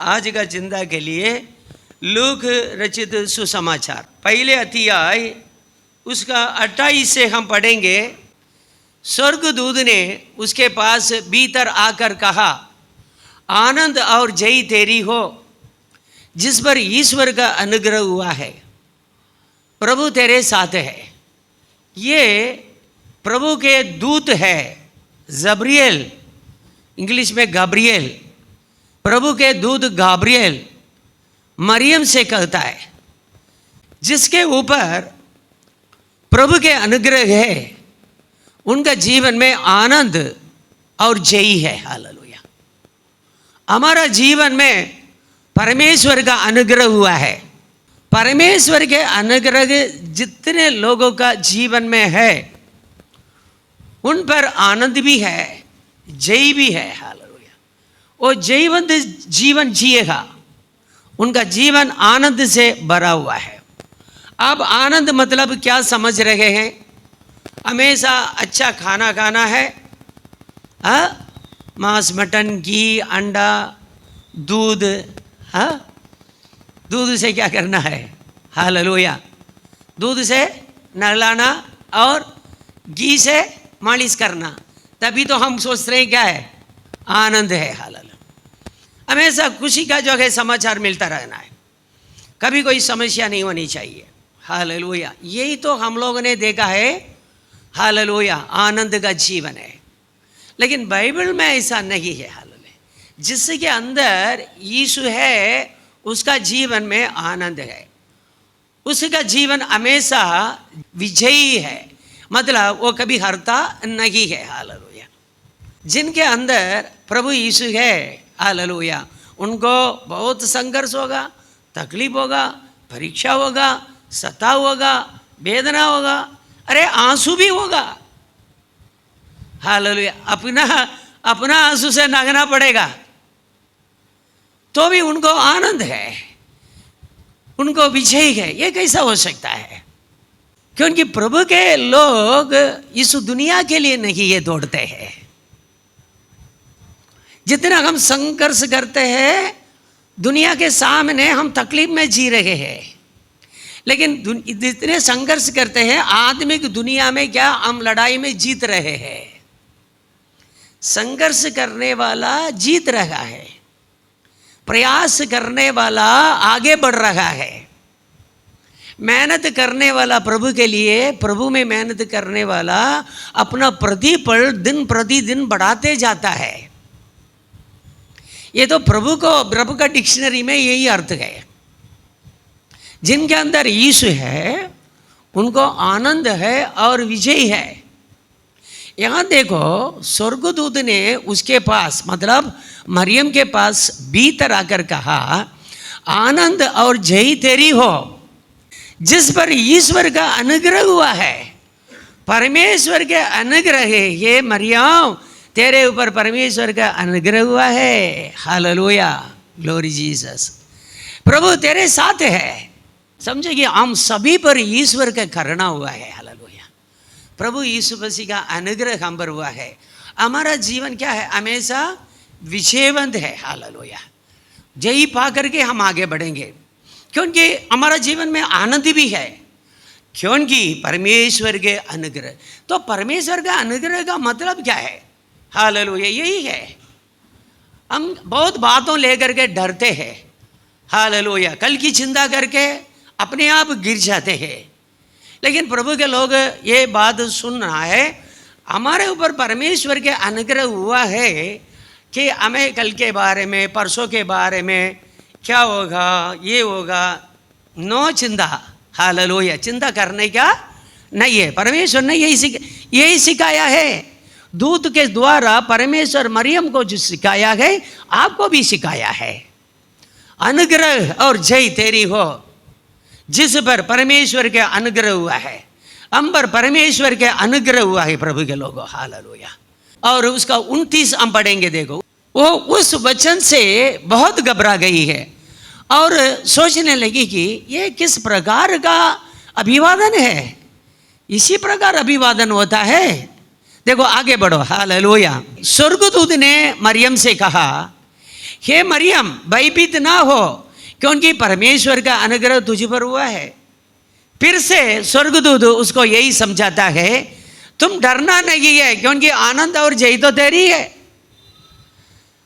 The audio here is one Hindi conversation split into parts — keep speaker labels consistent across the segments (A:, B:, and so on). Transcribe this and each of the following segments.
A: आज का चिंता के लिए लूक रचित सुसमाचार पहले अध्याय उसका 28 से हम पढ़ेंगे। स्वर्गदूत ने उसके पास भीतर आकर कहा, आनंद और जय तेरी हो जिस पर ईश्वर का अनुग्रह हुआ है, प्रभु तेरे साथ है। ये प्रभु के दूत है, जब्रियल, इंग्लिश में गाब्रियल। प्रभु के दूत गाब्रियल मरियम से कहता है, जिसके ऊपर प्रभु के अनुग्रह है उनका जीवन में आनंद और जय है। हालेलुया। हमारा जीवन में परमेश्वर का अनुग्रह हुआ है। परमेश्वर के अनुग्रह जितने लोगों का जीवन में है उन पर आनंद भी है, जय भी है। हालेलुया। वो जयवंत जीवन जिएगा, उनका जीवन आनंद से भरा हुआ है। अब आनंद मतलब क्या समझ रहे हैं? हमेशा अच्छा खाना खाना है, मांस, मटन, घी, अंडा, दूध। दूध से क्या करना है? हालेलुया। दूध से नहलाना और घी से मालिश करना, तभी तो हम सोच रहे हैं क्या है? आनंद है। हालेलुया। हमेशा खुशी का जो है समाचार मिलता रहना है, कभी कोई समस्या नहीं होनी चाहिए। हालेलुया। यही तो हम लोगों ने देखा है। हालेलुया। आनंद का जीवन है, लेकिन बाइबल में ऐसा नहीं है। हालेलुया। जिसके अंदर यीशु है उसका जीवन में आनंद है, उसका जीवन हमेशा विजयी है, मतलब वो कभी हारता नहीं है। हालेलुया। जिनके अंदर प्रभु यीशु है, हालेलुया, उनको बहुत संघर्ष होगा, तकलीफ होगा, परीक्षा होगा, सताव होगा, वेदना होगा, अरे आंसू भी होगा। हालेलुया। अपना आंसू से नहाना पड़ेगा, तो भी उनको आनंद है, उनको विजय है। ये कैसा हो सकता है? क्योंकि प्रभु के लोग इस दुनिया के लिए नहीं ये दौड़ते हैं। जितना हम संघर्ष करते हैं दुनिया के सामने, हम तकलीफ में जी रहे हैं, लेकिन जितने संघर्ष करते हैं आत्मिक दुनिया में, क्या हम लड़ाई में जीत रहे हैं? संघर्ष करने वाला जीत रहा है, प्रयास करने वाला आगे बढ़ रहा है, मेहनत करने वाला प्रभु के लिए, प्रभु में मेहनत करने वाला अपना प्रतिफल दिन प्रतिदिन बढ़ाते जाता है। ये तो प्रभु का डिक्शनरी में यही अर्थ है। जिनके अंदर यीशु है उनको आनंद है और विजय है। यहाँ देखो, स्वर्गदूत ने उसके पास, मतलब मरियम के पास भीतर आकर कहा, आनंद और जय तेरी हो जिस पर ईश्वर का अनुग्रह हुआ है। परमेश्वर के अनुग्रह है ये मरियम, तेरे ऊपर परमेश्वर का अनुग्रह हुआ है। हालेलुया। Glory Jesus. प्रभु तेरे साथ है। समझे कि हम सभी पर ईश्वर का करुणा हुआ है। हालेलुया। प्रभु यीशु मसीह का अनुग्रह हम पर हुआ है। हमारा जीवन क्या है? हमेशा विजयवंत है। हालेलुया। जय पा करके हम आगे बढ़ेंगे, क्योंकि हमारा जीवन में आनंद भी है, क्योंकि परमेश्वर के अनुग्रह। तो परमेश्वर का अनुग्रह का मतलब क्या है? हालेलुया। यही है, हम बहुत बातों लेकर के डरते हैं। हालेलुया। कल की चिंता करके अपने आप गिर जाते हैं, लेकिन प्रभु के लोग ये बात सुन रहा है, हमारे ऊपर परमेश्वर के अनुग्रह हुआ है कि हमें कल के बारे में, परसों के बारे में क्या होगा, ये होगा, नो चिंता। हालेलुया। चिंता करने का नहीं है। परमेश्वर ने यही सिखाया है। दूत के द्वारा परमेश्वर मरियम को जो सिखाया है, आपको भी सिखाया है। अनुग्रह और जय तेरी हो जिस पर परमेश्वर के अनुग्रह हुआ है। हम पर परमेश्वर के अनुग्रह हुआ है प्रभु के लोगों। हालेलुया। और उसका 29 हम पढ़ेंगे। देखो, वो उस वचन से बहुत घबरा गई है और सोचने लगी कि ये किस प्रकार का अभिवादन है। इसी प्रकार अभिवादन होता है। देखो आगे बढ़ो। हालेलुया। स्वर्गदूत ने मरियम से कहा, हे मरियम भयभीत ना हो, क्योंकि परमेश्वर का अनुग्रह तुझ पर हुआ है। फिर से स्वर्गदूत उसको यही समझाता है, तुम डरना नहीं है, क्योंकि आनंद और जय तो तेरी है।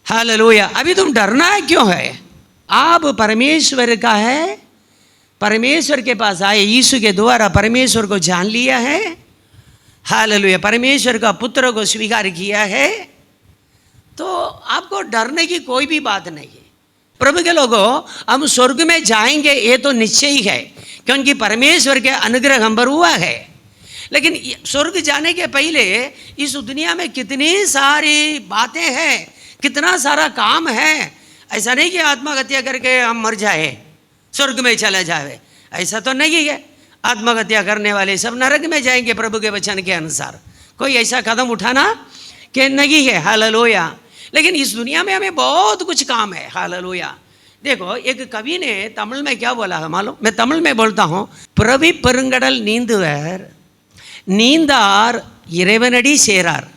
A: हालेलुया। अभी तुम डरना है क्यों है? आप परमेश्वर का है, परमेश्वर के पास आए, यीशु के द्वारा परमेश्वर को जान लिया है। हालेलुया। परमेश्वर का पुत्र को स्वीकार किया है, तो आपको डरने की कोई भी बात नहीं है। प्रभु के लोगों, हम स्वर्ग में जाएंगे ये तो निश्चय ही है, क्योंकि परमेश्वर के अनुग्रह हम पर हुआ है। लेकिन स्वर्ग जाने के पहले इस दुनिया में कितनी सारी बातें हैं, कितना सारा काम है। ऐसा नहीं कि आत्महत्या करके हम मर जाए स्वर्ग में चला जाए, ऐसा तो नहीं है। आत्महत्या करने वाले सब नरक में जाएंगे प्रभु के वचन के अनुसार। कोई ऐसा कदम उठाना कि नहीं है। हालेलुया। लेकिन इस दुनिया में हमें बहुत कुछ काम है। हालेलुया। देखो, एक कवि ने तमिल में क्या बोला है मालूम? मैं तमिल में बोलता हूँ, प्रभि परंगडल नींदवर नींदार इरेवनडी शेरार।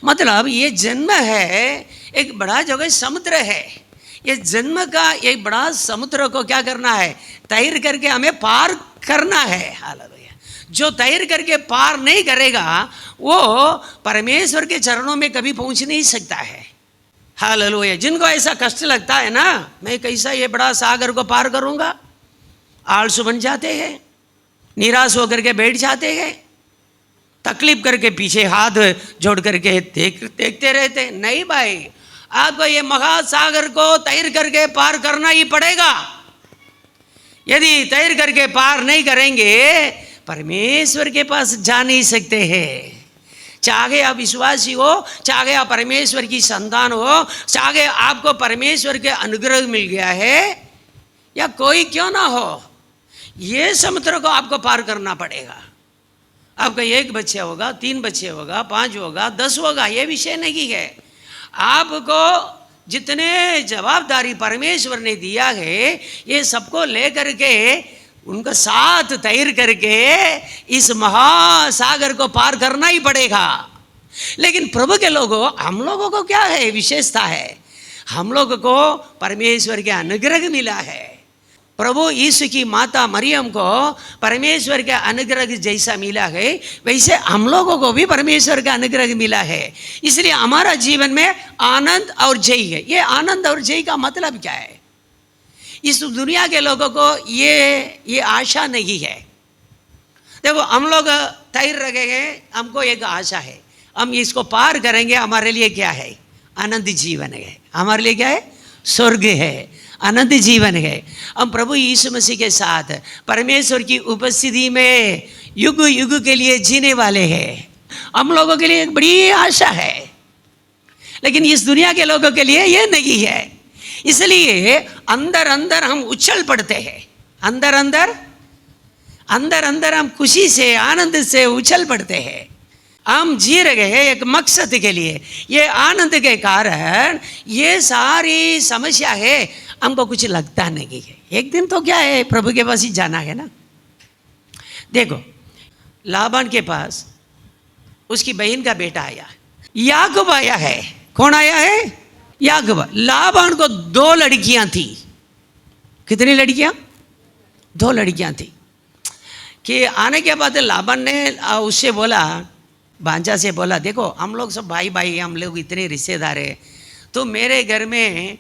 A: मतलब ये जन्म है, एक बड़ा जगह समुद्र है। ये जन्म का एक बड़ा समुद्र को क्या करना है? तैर करके हमें पार करना है। हालेलुया। जो तैर करके पार नहीं करेगा वो परमेश्वर के चरणों में कभी पहुंच नहीं सकता है। हालेलुया। जिनको ऐसा कष्ट लगता है ना, मैं कैसा ये बड़ा सागर को पार करूंगा, आलसू बन जाते हैं, निराश होकर के बैठ जाते हैं, तकलीफ करके पीछे हाथ जोड़ करके देखते रहते। नहीं भाई, आपको ये महासागर को तैर करके पार करना ही पड़ेगा। यदि तैर करके पार नहीं करेंगे, परमेश्वर के पास जा नहीं सकते हैं। चाहे आप विश्वासी हो, चाहे आप परमेश्वर की संतान हो, चाहे आपको परमेश्वर के अनुग्रह मिल गया है या कोई क्यों ना हो, ये समुद्र को आपको पार करना पड़ेगा। आपका एक बच्चा होगा, 3 बच्चे होगा, 5 होगा, 10 होगा, ये विषय नहीं है। आपको जितने जवाबदारी परमेश्वर ने दिया है, ये सबको लेकर के उनका साथ तैर करके इस महासागर को पार करना ही पड़ेगा। लेकिन प्रभु के लोगों, हम लोगों को क्या है? विशेषता है, हम लोगों को परमेश्वर के अनुग्रह मिला है। प्रभु यीशु की माता मरियम को परमेश्वर के अनुग्रह जैसा मिला है, वैसे हम लोगों को भी परमेश्वर का अनुग्रह मिला है। इसलिए हमारा जीवन में आनंद और जय है। ये आनंद और जय का मतलब क्या है? इस दुनिया के लोगों को ये आशा नहीं है। देखो, हम लोग तैर रहे हैं, हमको एक आशा है, हम इसको पार करेंगे। हमारे लिए क्या है? आनंद जीवन है। हमारे लिए क्या है? स्वर्ग है, आनंद जीवन है। हम प्रभु यीशु मसीह के साथ परमेश्वर की उपस्थिति में युग युग के लिए जीने वाले हैं। हम लोगों के लिए एक बड़ी आशा है, लेकिन इस दुनिया के लोगों के लिए ये नहीं है। इसलिए अंदर अंदर हम उछल पड़ते हैं, अंदर अंदर हम खुशी से, आनंद से उछल पड़ते हैं। हम जी रहे हैं एक मकसद के लिए। ये आनंद के कारण ये सारी समस्या है, हमको कुछ लगता नहीं है। एक दिन तो क्या है, प्रभु के पास ही जाना है ना। देखो, लाबान के पास उसकी बहन का बेटा आया, याकूब आया है। कौन आया है? याकूब। लाबान को 2 लड़कियां थी। कितनी लड़कियां? 2 लड़कियां थी। कि आने के बाद लाबान ने उससे बोला, भांजा से बोला, देखो हम लोग सब भाई भाई, हम लोग इतने रिश्तेदार हैं, तो मेरे घर में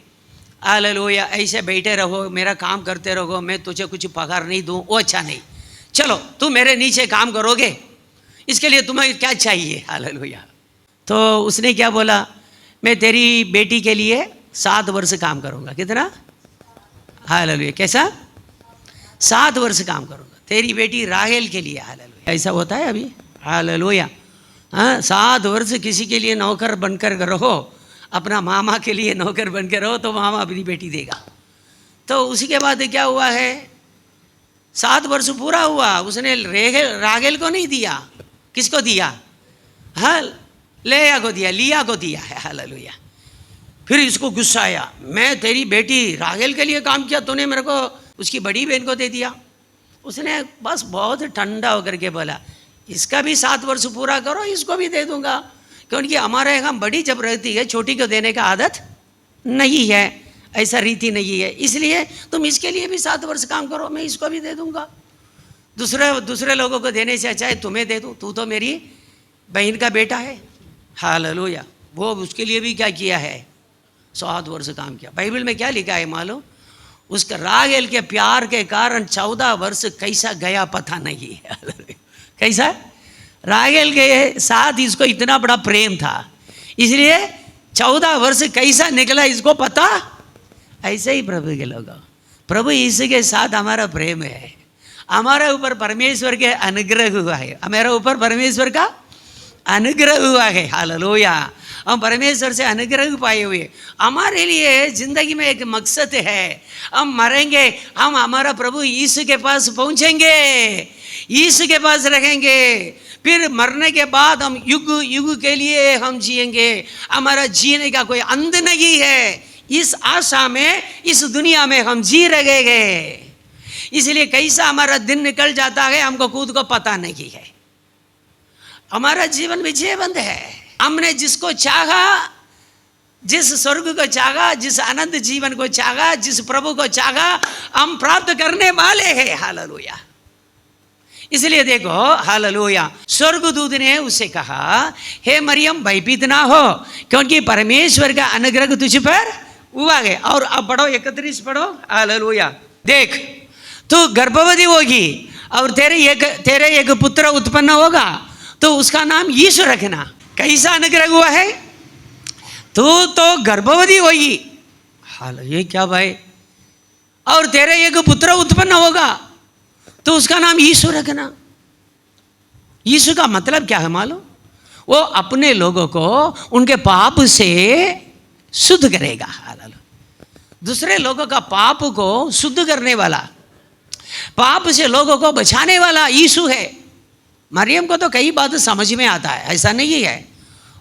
A: हालेलुया ऐसे बैठे रहो, मेरा काम करते रहो, मैं तुझे कुछ पगार नहीं दूँ, वो अच्छा नहीं। चलो तुम मेरे नीचे काम करोगे, इसके लिए तुम्हें क्या चाहिए? हालेलुया। तो उसने क्या बोला? मैं तेरी बेटी के लिए 7 वर्ष काम करूँगा। कितना? हालेलुया। कैसा? 7 वर्ष काम करूँगा तेरी बेटी राहेल के लिए। हालेलुया। ऐसा होता है अभी? हालेलुया। हाँ, 7 वर्ष किसी के लिए नौकर बनकर रहो, अपना मामा के लिए नौकर बनकर रहो, तो मामा अपनी बेटी देगा। तो उसी के बाद क्या हुआ है? 7 वर्ष पूरा हुआ, उसने राहेल को नहीं दिया। किसको दिया? हाँ, लेया को दिया, लिया को दिया है। हालेलुया। फिर इसको गुस्सा आया, मैं तेरी बेटी राहेल के लिए काम किया, तूने मेरे को उसकी बड़ी बहन को दे दिया। उसने बस बहुत ठंडा होकर के बोला, इसका भी 7 वर्ष पूरा करो, इसको भी दे दूंगा, क्योंकि हमारे यहाँ बड़ी जब रहती है, छोटी को देने का आदत नहीं है। ऐसा रीति नहीं है। इसलिए तुम इसके लिए भी 7 वर्ष काम करो, मैं इसको भी दे दूंगा। दूसरे लोगों को देने से अच्छा है तुम्हें दे दूँ, तू तो मेरी बहन का बेटा है। हालेलुया। वो उसके लिए भी क्या किया है, 7 वर्ष काम किया। बाइबल में क्या लिखा है मालूम, उसका राहेल के प्यार के कारण 14 वर्ष कैसा गया पता नहीं है। कैसा राहेल के साथ इसको इतना बड़ा प्रेम था, इसलिए 14 वर्ष कैसा निकला इसको पता। ऐसे ही प्रभु के लोग, प्रभु यीशु के साथ हमारा प्रेम है, हमारे ऊपर परमेश्वर के अनुग्रह हुआ है, हमारे ऊपर परमेश्वर का अनुग्रह हुआ है। हालेलुया। हम परमेश्वर से अनुग्रह पाए हुए, हमारे लिए जिंदगी में एक मकसद है, हम मरेंगे, हम हमारा प्रभु यीशु के पास पहुंचेंगे, यीशु के पास रहेंगे, फिर मरने के बाद हम युग युग के लिए हम जिएंगे, हमारा जीने का कोई अंत नहीं है। इस आशा में इस दुनिया में हम जी रहे हैं, इसलिए कैसा हमारा दिन निकल जाता है हमको खुद को पता नहीं है। हमारा जीवन विजयवंत है। हमने जिसको चाहा, जिस स्वर्ग को चाहा, जिस आनंद जीवन को चाहा, जिस प्रभु को चाहा, हम प्राप्त करने वाले हैं। हालेलुया। इसलिए देखो, हालेलुया, स्वर्गदूत ने उसे कहा, हे मरियम भयभीत ना हो, क्योंकि परमेश्वर का अनुग्रह तुझ पर हुआ है। और अब पढ़ो 31 पढ़ो। हालेलुया। देख, तू गर्भवती होगी और तेरे एक पुत्र उत्पन्न होगा, तो उसका नाम यीशु रखना। कैसा अनुग्रह हुआ है, तू तो गर्भवती होगी। हाल ये क्या भाई, और तेरे एक पुत्र उत्पन्न होगा तो उसका नाम यीशु रखना। यीशु का मतलब क्या है मालूम, वो अपने लोगों को उनके पाप से शुद्ध करेगा। दूसरे लोगों का पाप को शुद्ध करने वाला, पाप से लोगों को बचाने वाला यीशु है। मरियम को तो कई बात समझ में आता है, ऐसा नहीं है।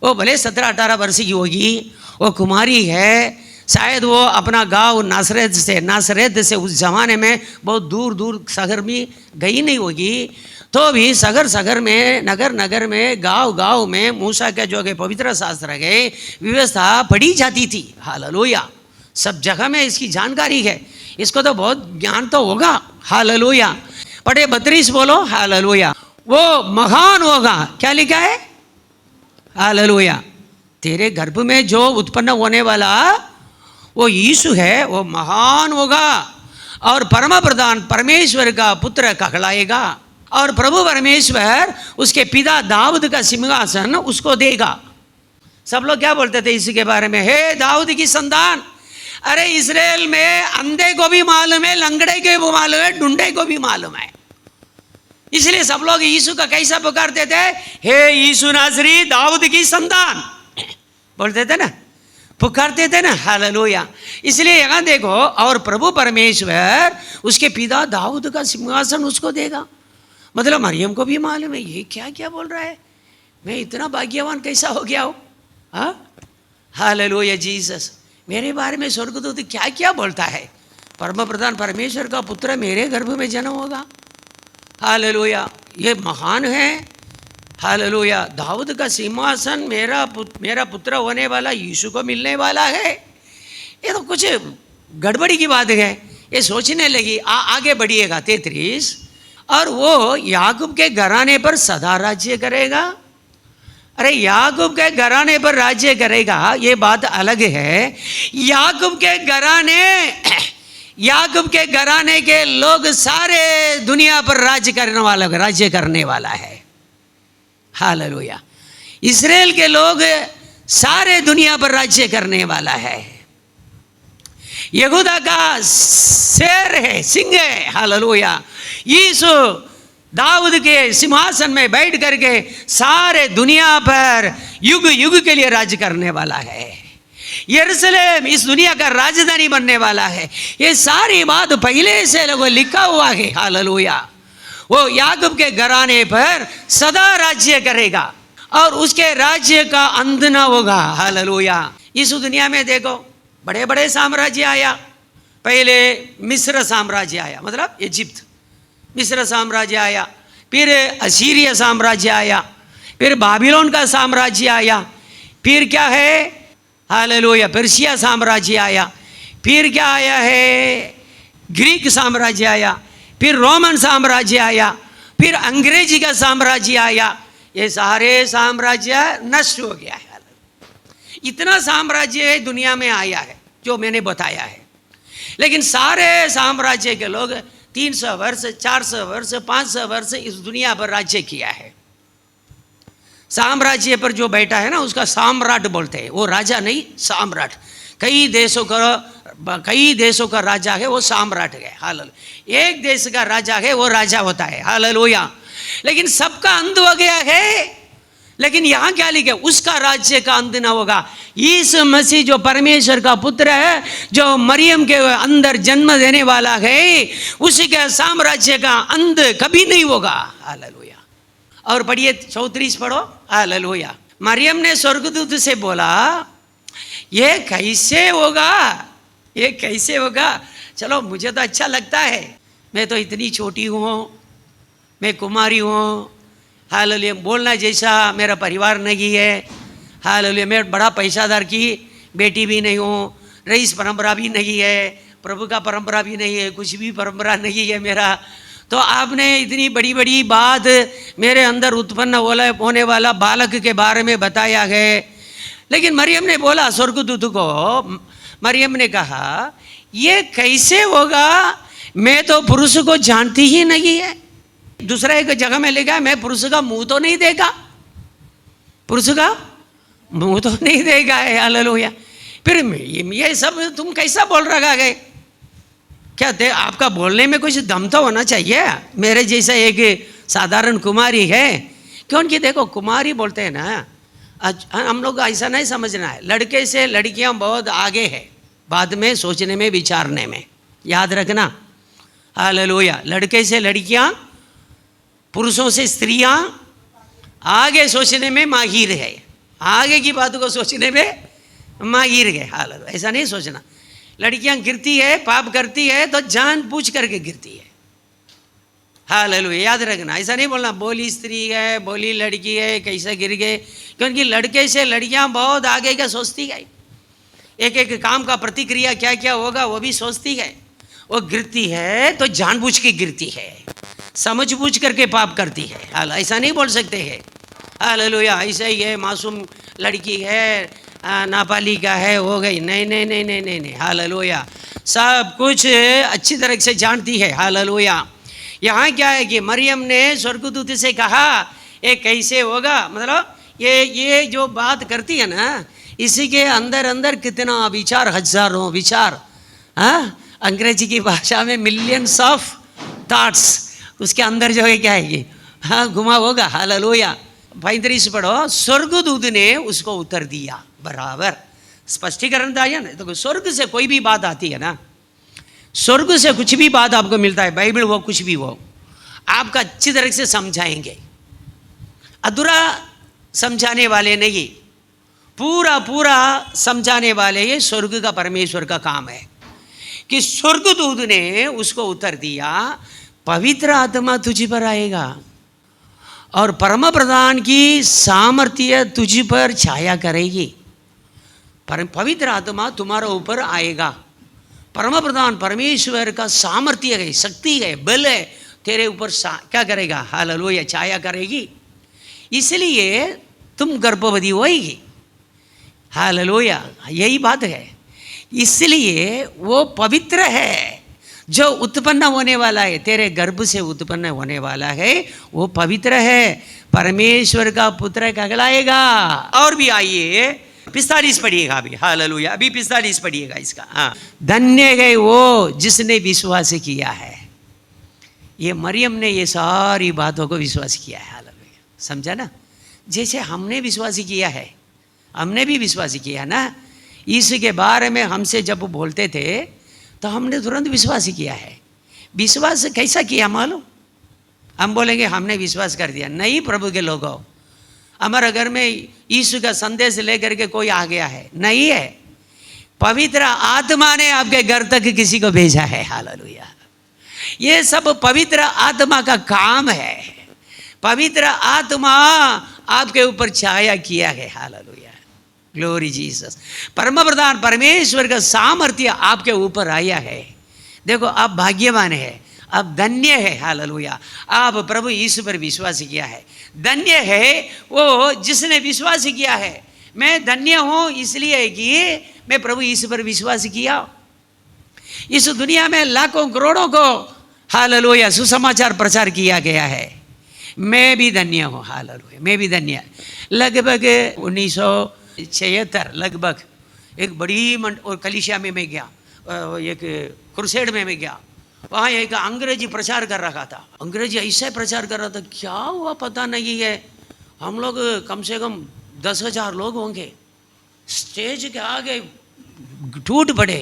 A: वो भले 17-18 वर्ष की होगी, वो कुमारी है, शायद वो अपना गांव नासरेत से उस ज़माने में बहुत दूर दूर शहर में गई नहीं होगी, तो भी शहर में, नगर में, गांव में मूसा के जो पवित्र शास्त्र है व्यवस्था पढ़ी जाती थी। हालेलुया। सब जगह में इसकी जानकारी है, इसको तो बहुत ज्ञान तो होगा। हालेलुया। पढ़े 32 बोलो। हालेलुया। वो महान होगा। क्या लिखा है? हालेलुया। तेरे गर्भ में जो उत्पन्न होने वाला वो यीशु है, वो महान होगा और परम प्रधान परमेश्वर का पुत्र कहलाएगा, और प्रभु परमेश्वर उसके पिता दाऊद का सिंहासन उसको देगा। सब लोग क्या बोलते थे इसी के बारे में, हे दाऊद की संतान। अरे इस्राएल में अंधे को भी मालूम है, लंगड़े को भी मालूम है, ढूंढे को भी मालूम है, इसलिए सब लोग यीशु का कैसा पुकारते थे, हे यीशु नासरी दाऊद की संतान बोलते थे ना, पुकारते थे ना। हालेलुया। इसलिए यहाँ देखो, और प्रभु परमेश्वर उसके पिता दाऊद का सिंहासन उसको देगा। मतलब मरियम को भी मालूम है, ये क्या क्या बोल रहा है, मैं इतना भाग्यवान कैसा हो गया हूँ। हाँ, हालेलुया जीसस, मेरे बारे में स्वर्गदूत क्या क्या बोलता है, परम प्रधान परमेश्वर का पुत्र मेरे गर्भ में जन्म होगा। हालेलुया, ये महान है। हालेलुया। दाऊद का सिंहासन मेरा पुत्र होने वाला यीशु को मिलने वाला है। ये तो कुछ गड़बड़ी की बात है। ये सोचने लगी, आगे बढ़िएगा 33, और वो याकूब के घराने पर सदा राज्य करेगा। अरे याकूब के घराने पर राज्य करेगा, ये बात अलग है। याकूब के घराने के लोग सारे दुनिया पर राज्य करने वाला है। हालेलुया। इस्राएल के लोग सारे दुनिया पर राज्य करने वाला है। यहूदा का शेर है, सिंह है। हालेलुया। यीशु दाऊद के सिंहासन में बैठ करके सारे दुनिया पर युग युग के लिए राज्य करने वाला है। यरूशलेम इस दुनिया का राजधानी बनने वाला है। ये सारी बात पहले से लोगों लिखा हुआ है। हालेलुया। वो याकूब के घराने पर सदा राज्य करेगा और उसके राज्य का अंत न होगा। हालेलुया। इस दुनिया में देखो, बड़े बड़े साम्राज्य आया। पहले मिस्र साम्राज्य आया, मतलब इजिप्ट, मिस्र साम्राज्य आया, फिर असीरिया साम्राज्य आया, फिर बाबिलोन का साम्राज्य आया, फिर क्या है, हालेलुया, पर्शिया साम्राज्य आया, फिर क्या आया है, ग्रीक साम्राज्य आया, फिर रोमन साम्राज्य आया, फिर अंग्रेजी का साम्राज्य आया। ये सारे साम्राज्य नष्ट हो गया है। इतना साम्राज्य है दुनिया में आया है जो मैंने बताया है। लेकिन सारे साम्राज्य के लोग 300 वर्ष, 400 वर्ष, 500 वर्ष इस दुनिया पर राज्य किया है। साम्राज्य पर जो बैठा है ना उसका सम्राट बोलते हैं, वो राजा नहीं सम्राट। कई देशों का राजा है वो सम्राट है। हालेलुया। एक देश का राजा है वो राजा होता है। हालेलुया। लेकिन सबका अंत हो गया है। लेकिन यहाँ क्या लिखा, उसका राज्य का अंत ना होगा। यीशु मसीह जो परमेश्वर का पुत्र है, जो मरियम के अंदर जन्म देने वाला है, उसी के साम्राज्य का अंत कभी नहीं होगा। हालेलुया। और पढ़िए 34 पढ़ो। हालेलुया। मरियम ने स्वर्गदूत से बोला, ये कैसे होगा, ये कैसे होगा। चलो मुझे तो अच्छा लगता है, मैं तो इतनी छोटी हूँ, मैं कुमारी हूँ। हालेलुया। बोलना जैसा मेरा परिवार नहीं है। हालेलुया। मैं बड़ा पैसादार की बेटी भी नहीं हूँ, रईस परंपरा भी नहीं है, प्रभु का परंपरा भी नहीं है, कुछ भी परंपरा नहीं है मेरा। तो आपने इतनी बड़ी बड़ी बात मेरे अंदर उत्पन्न होने वाला बालक के बारे में बताया है। लेकिन मरियम ने बोला स्वर्गदूत को, मरियम ने कहा ये कैसे होगा, मैं तो पुरुष को जानती ही नहीं है। दूसरा एक जगह में लिखा है, मैं पुरुष का मुंह तो नहीं देखा, पुरुष का मुंह तो नहीं देखा है। हालेलुया। फिर ये सब तुम कैसा बोल रखा है, क्या थे आपका बोलने में कुछ दम तो होना चाहिए। मेरे जैसा एक साधारण कुमारी है, क्योंकि देखो कुमारी बोलते हैं ना, हम लोग ऐसा नहीं समझना है, लड़के से लड़कियां बहुत आगे है बाद में सोचने में विचारने में, याद रखना। हालेलुया। लड़के से लड़कियां, पुरुषों से स्त्रियां आगे सोचने में माहिर है, आगे की बात को सोचने में माहिर है। हालेलुया। ऐसा नहीं सोचना, लड़कियां गिरती है, पाप करती है तो जान पूछ करके गिरती है। हालेलुया। याद रखना, ऐसा नहीं बोलना बोली स्त्री है, बोली लड़की है, कैसे गिर गए, क्योंकि लड़के से लड़कियां बहुत आगे का सोचती है। एक एक काम का प्रतिक्रिया क्या क्या होगा वो भी सोचती है। वो गिरती है तो जानबूझ के गिरती है, समझ बूझ करके पाप करती है। ऐसा नहीं बोल सकते हैं। हालेलुया। ऐसा ही है, मासूम लड़की है, नाबालिग है, हो गई, नहीं नहीं नहीं नहीं नहीं नहीं। हालेलुया। सब कुछ अच्छी तरह से जानती है। हालेलुया। यहाँ क्या है कि मरियम ने स्वर्गदूत से कहा ये कैसे होगा, मतलब ये जो बात करती है ना, इसी के अंदर अंदर कितना विचार, हजारों विचार, अंग्रेजी की भाषा में मिलियंस ऑफ थॉट्स, उसके अंदर जो है क्या है ये, घुमा होगा। हालेलुया। 35 पढ़ो। स्वर्गदूत ने उसको उत्तर दिया, बराबर स्पष्टीकरण था ना। तो स्वर्ग से कोई भी बात आती है ना, स्वर्ग से कुछ भी बात आपको मिलता है, बाइबल वो कुछ भी वो आपका अच्छी तरह से समझाएंगे, अधूरा समझाने वाले नहीं, पूरा पूरा समझाने वाले। ये स्वर्ग का परमेश्वर का काम है कि स्वर्गदूत ने उसको उत्तर दिया, पवित्र आत्मा तुझ पर आएगा और परम प्रधान की सामर्थ्य तुझ पर छाया करेगी। पवित्र आत्मा तुम्हारे ऊपर आएगा, परम प्रधान परमेश्वर का सामर्थ्य है, शक्ति है, बल है, तेरे ऊपर क्या करेगा। हालेलुया। छाया करेगी, इसलिए तुम गर्भवती होएगी। हालेलुया। यही बात है, इसलिए वो पवित्र है जो उत्पन्न होने वाला है, तेरे गर्भ से उत्पन्न होने वाला है, वो पवित्र है, परमेश्वर का पुत्र कहलाएगा। और भी आइए 45 पढ़िएगा अभी। हालेलुया। अभी 45 पढ़िएगा इसका। हाँ, धन्य है वो जिसने विश्वास किया है। ये मरियम ने ये सारी बातों को विश्वास किया है। हालेलुया। समझा ना, जैसे हमने विश्वास किया है, हमने भी विश्वास किया ना। यीशु के बारे में हमसे जब बोलते थे तो हमने तुरंत विश्वास किया है। विश्वास कैसा किया मालूम? हम बोलेंगे हमने विश्वास कर दिया, नहीं प्रभु के लोगों, हमारे घर में यीशु का संदेश लेकर के कोई आ गया है, नहीं है, पवित्र आत्मा ने आपके घर तक किसी को भेजा है। हालेलुया। ये सब पवित्र आत्मा का काम है, पवित्र आत्मा आपके ऊपर छाया किया है। हालेलुया। Glory Jesus. परम प्रधान परमेश्वर का सामर्थ्य आपके ऊपर आया है। देखो आप भाग्यवान है, आप धन्य है। हालेलुया। आप प्रभु यीशु पर विश्वास किया है। धन्य है वो जिसने विश्वास किया है। मैं धन्य हूँ इसलिए कि मैं प्रभु यीशु पर विश्वास किया। इस दुनिया में लाखों करोड़ों को हालेलुया सुसमाचार प्रचार किया गया है। मैं भी धन्य हूँ। हालेलुया, मैं भी धन्य। लगभग 1976 लगभग एक बड़ी और कलीसिया में मैं गया, एक क्रुसेड में मैं गया। वहाँ एक अंग्रेजी प्रचार कर रहा था। अंग्रेजी ऐसे प्रचार कर रहा था, क्या हुआ पता नहीं है। हम लोग कम से कम 10,000 लोग होंगे। स्टेज के आगे टूट पड़े।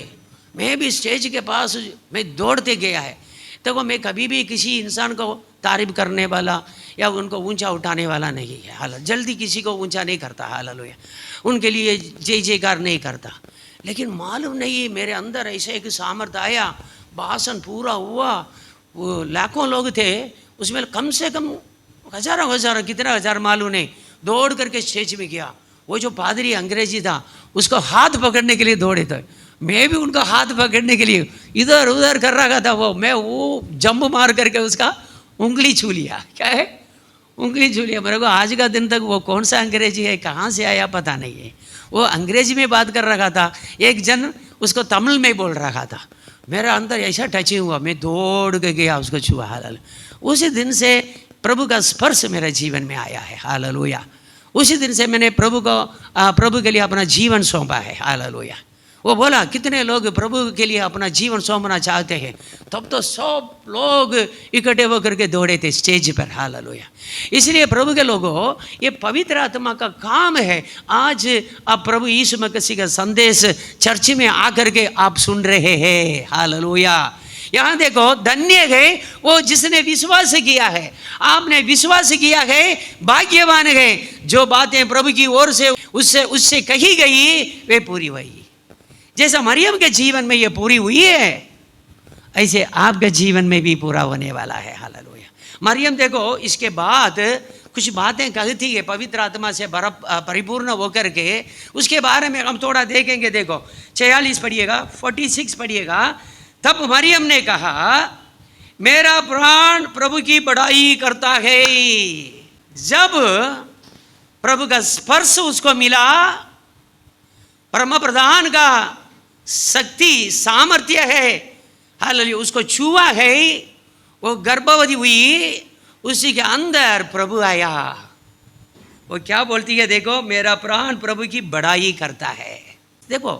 A: मैं भी स्टेज के पास मैं दौड़ते गया है। देखो मैं कभी भी किसी इंसान को तारीफ करने वाला या उनको ऊंचा उठाने वाला नहीं है। हाल जल्दी किसी को ऊंचा नहीं करता। हालेलुया, उनके लिए जय जयकार नहीं करता। लेकिन मालूम नहीं मेरे अंदर ऐसे एक सामर्थ्य आया। भाषण पूरा हुआ, वो लाखों लोग थे उसमें, कम से कम हजारों कितना हजार मालूम नहीं, दौड़ करके स्टेज में गया। वो जो पादरी अंग्रेजी था उसको हाथ पकड़ने के लिए दौड़े थे। मैं भी उनका हाथ पकड़ने के लिए इधर उधर कर रहा था। मैं जंप मार करके उसका उंगली छू लिया। क्या है? उंगली छू लिया। मेरे को आज का दिन तक वो कौन सा अंग्रेजी है, कहाँ से आया पता नहीं है। वो अंग्रेजी में बात कर रहा था, एक जन उसको तमिल में बोल रहा था। मेरा अंदर ऐसा टच हुआ, मैं दौड़ के गया, उसको छुआ। हाल उसी दिन से प्रभु का स्पर्श मेरे जीवन में आया है। हालेलुया। उसी दिन से मैंने प्रभु के लिए अपना जीवन सौंपा है। हालेलुया। वो बोला कितने लोग प्रभु के लिए अपना जीवन सौंपना चाहते हैं, तब तो सब लोग इकट्ठे होकर के दौड़े थे स्टेज पर। हालेलुया। इसलिए प्रभु के लोगों, ये पवित्र आत्मा का काम है। आज आप प्रभु यीशु मसीह का संदेश चर्च में आकर के आप सुन रहे हैं। हालेलुया। यहाँ देखो, धन्य है वो जिसने विश्वास किया है। आपने विश्वास किया है, भाग्यवान है। जो बातें प्रभु की ओर से उससे कही गई वे पूरी हुई। जैसा मरियम के जीवन में ये पूरी हुई है, ऐसे आपके जीवन में भी पूरा होने वाला है। हालेलुया। मरियम देखो, इसके बाद कुछ बातें कहती है पवित्र आत्मा से परिपूर्ण होकर के। उसके बारे में हम थोड़ा देखेंगे। देखो 46 पढ़िएगा, 46 पढ़िएगा। तब मरियम ने कहा, मेरा प्राण प्रभु की बड़ाई करता है। जब प्रभु का स्पर्श उसको मिला, परम प्रधान का शक्ति सामर्थ्य है, हालेलुया, उसको छुआ है, वो गर्भवती हुई, उसी के अंदर प्रभु आया। वो क्या बोलती है? देखो, मेरा प्राण प्रभु की बड़ाई करता है। देखो,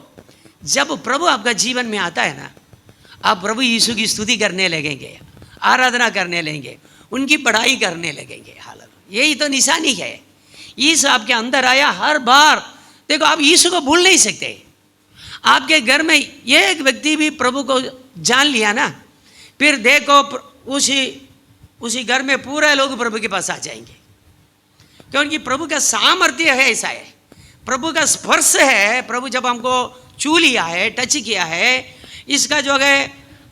A: जब प्रभु आपका जीवन में आता है ना, आप प्रभु यीशु की स्तुति करने लगेंगे, आराधना करने लगेंगे, उनकी बड़ाई करने लगेंगे। हालेलुया। यही तो निशानी है। यीशु आपके अंदर आया हर बार। देखो, आप यीशु को भूल नहीं सकते। आपके घर में एक व्यक्ति भी प्रभु को जान लिया ना, फिर देखो उसी घर में पूरे लोग प्रभु के पास आ जाएंगे। क्योंकि प्रभु का सामर्थ्य है, ऐसा है, प्रभु का स्पर्श है। प्रभु जब हमको छू लिया है, टच किया है, इसका जो है